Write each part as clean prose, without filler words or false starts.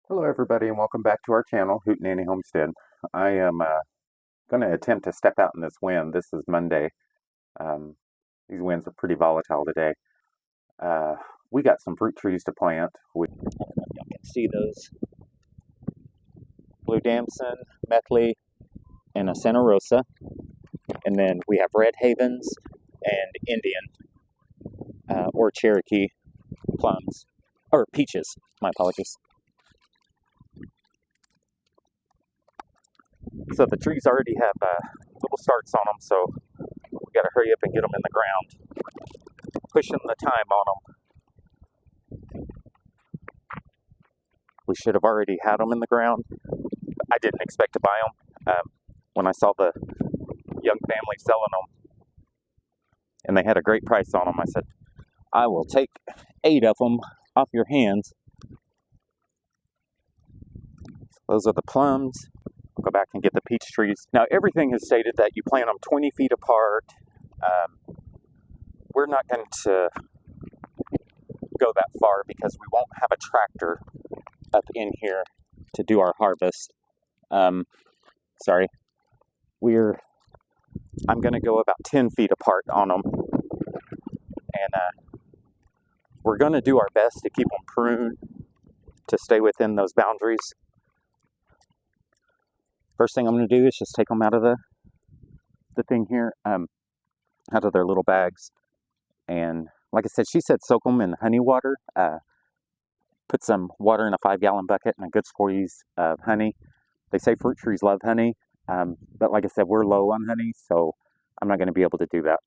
Hello everybody and welcome back to our channel, Hootenanny Homestead. I am going to attempt to step out in this wind. This is Monday. These winds are pretty volatile today. We got some fruit trees to plant. I don't know if y'all can see those. Blue damson, methley, and a Santa Rosa. And then we have red havens and Indian or Cherokee plums. Or peaches, my apologies. So the trees already have little starts on them, so we got to hurry up and get them in the ground. Pushing the time on them. We should have already had them in the ground. I didn't expect to buy them. When I saw the young family selling them, and they had a great price on them, I said, I will take 8 of them off your hands. Those are the plums. Go back and get the peach trees. Now everything is stated that you plant them 20 feet apart. We're not going to go that far because we won't have a tractor up in here to do our harvest. Sorry. I'm going to go about 10 feet apart on them. And we're going to do our best to keep them pruned to stay within those boundaries. First thing I'm going to do is just take them out of the thing here, out of their little bags. And like I said, she said soak them in honey water. Put some water in a 5-gallon bucket and a good squeeze of honey. They say fruit trees love honey, but like I said, we're low on honey, so I'm not going to be able to do that.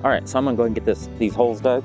Alright, so I'm going to go ahead and get these holes dug.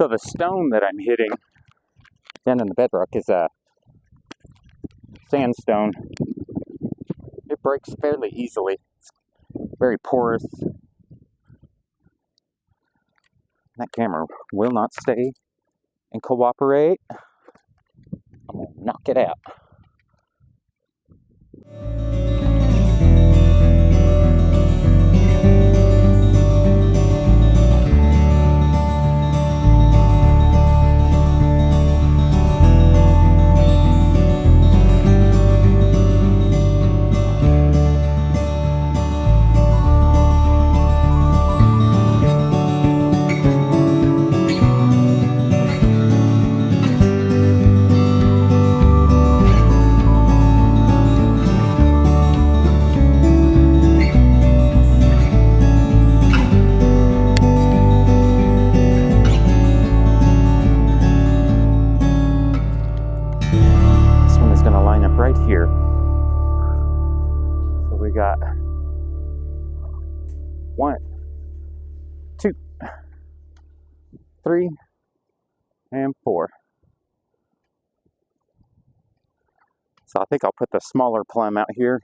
So the stone that I'm hitting down in the bedrock is a sandstone. It breaks fairly easily. It's very porous. That camera will not stay and cooperate. I'm gonna knock it out. Right here. So we got 1, 2, 3, and 4. So I think I'll put the smaller plum out here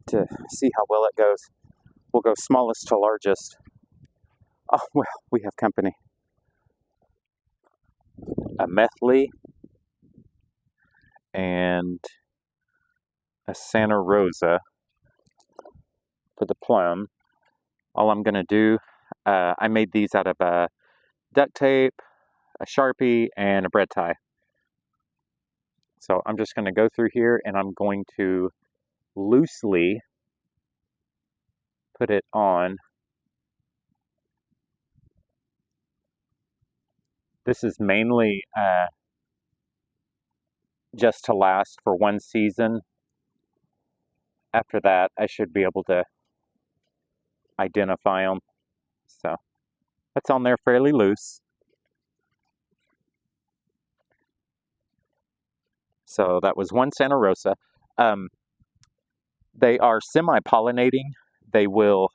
to see how well it goes. We'll go smallest to largest. Oh, well, we have company. A methley and a Santa Rosa for the plum. All I'm gonna do, I made these out of duct tape, a Sharpie, and a bread tie. So I'm just gonna go through here and I'm going to loosely put it on. This is mainly just to last for 1 season. After that, I should be able to identify them. So that's on there fairly loose. So that was 1 Santa Rosa. They are semi-pollinating. They will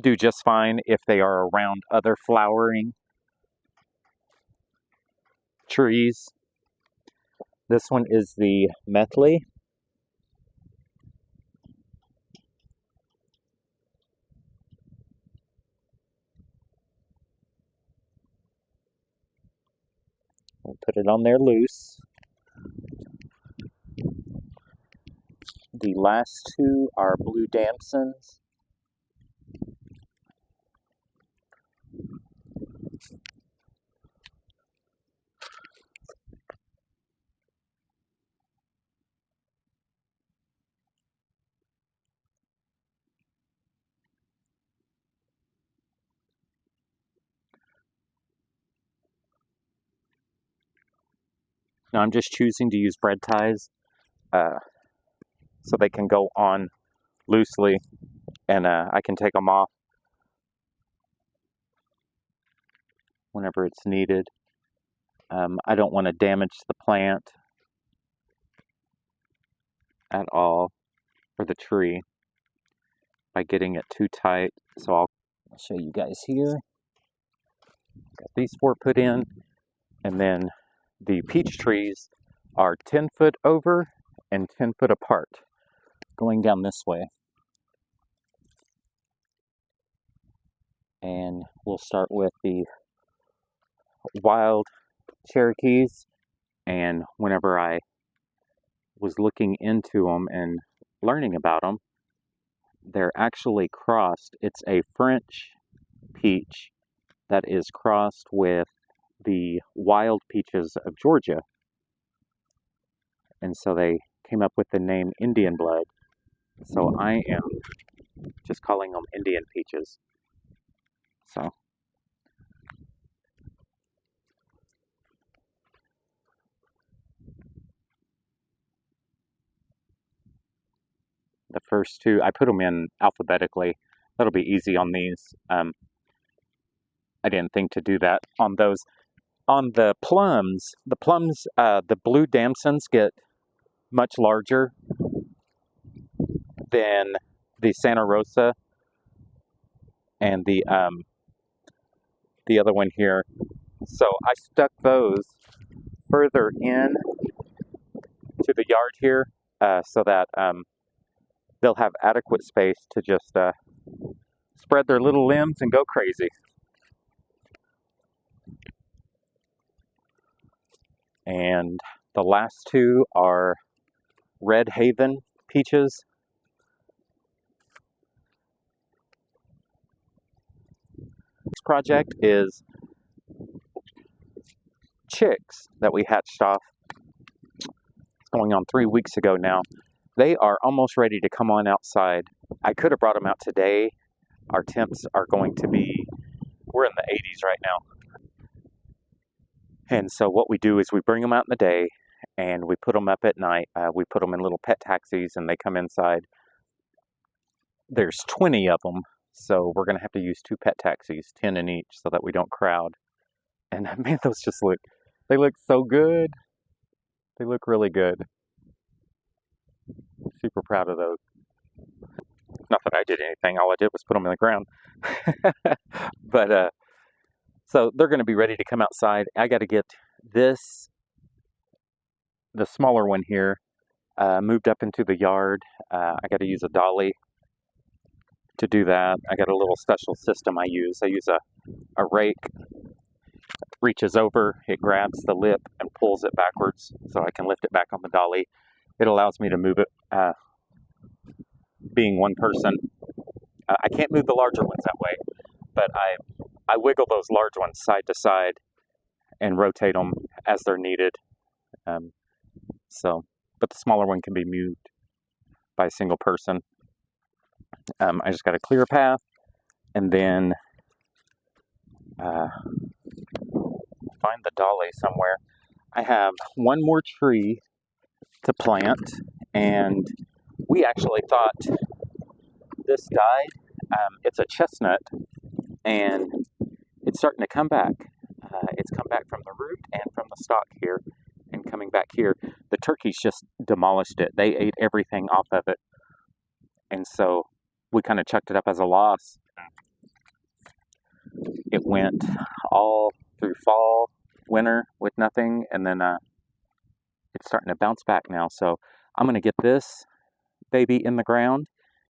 do just fine if they are around other flowering trees. This one is the methley. We'll put it on there loose. The last 2 are blue dansons. Now I'm just choosing to use bread ties so they can go on loosely and I can take them off whenever it's needed. I don't want to damage the plant at all, or the tree, by getting it too tight. So I'll show you guys here. Got these 4 put in, and then the peach trees are 10 foot over and 10 foot apart, going down this way. And we'll start with the wild Cherokees, and whenever I was looking into them and learning about them, they're actually crossed. It's a French peach that is crossed with the wild peaches of Georgia. And so they came up with the name Indian blood. So I am just calling them Indian peaches. So the first 2, I put them in alphabetically. That'll be easy on these. I didn't think to do that on those. On the plums, the blue damsons get much larger than the Santa Rosa and the the other one here. So I stuck those further in to the yard here so that they'll have adequate space to just spread their little limbs and go crazy. And the last two are Red Haven peaches. This project is chicks that we hatched off. It's going on 3 weeks ago now. They are almost ready to come on outside. I could have brought them out today. Our temps are going to be, we're in the 80s right now. And so what we do is we bring them out in the day and we put them up at night. We put them in little pet taxis and they come inside. There's 20 of them, so we're going to have to use 2 pet taxis, 10 in each, so that we don't crowd. And man, those just look, they look so good. They look really good. Super proud of those. Not that I did anything, all I did was put them in the ground. But, so they're going to be ready to come outside. I got to get this, the smaller one here, moved up into the yard. I got to use a dolly to do that. I got a little special system I use. I use a rake, reaches over, it grabs the lip and pulls it backwards so I can lift it back on the dolly. It allows me to move it, being one person. I can't move the larger ones that way, but I wiggle those large ones side to side and rotate them as they're needed. But the smaller one can be moved by a single person. I just got to clear a path and then find the dolly somewhere. I have one more tree to plant, and we actually thought this died. It's a chestnut, and it's starting to come back. It's come back from the root and from the stalk here, and coming back here. The turkeys just demolished it. They ate everything off of it, and so we kind of chucked it up as a loss. It went all through fall, winter with nothing, and then it's starting to bounce back now. So I'm going to get this baby in the ground,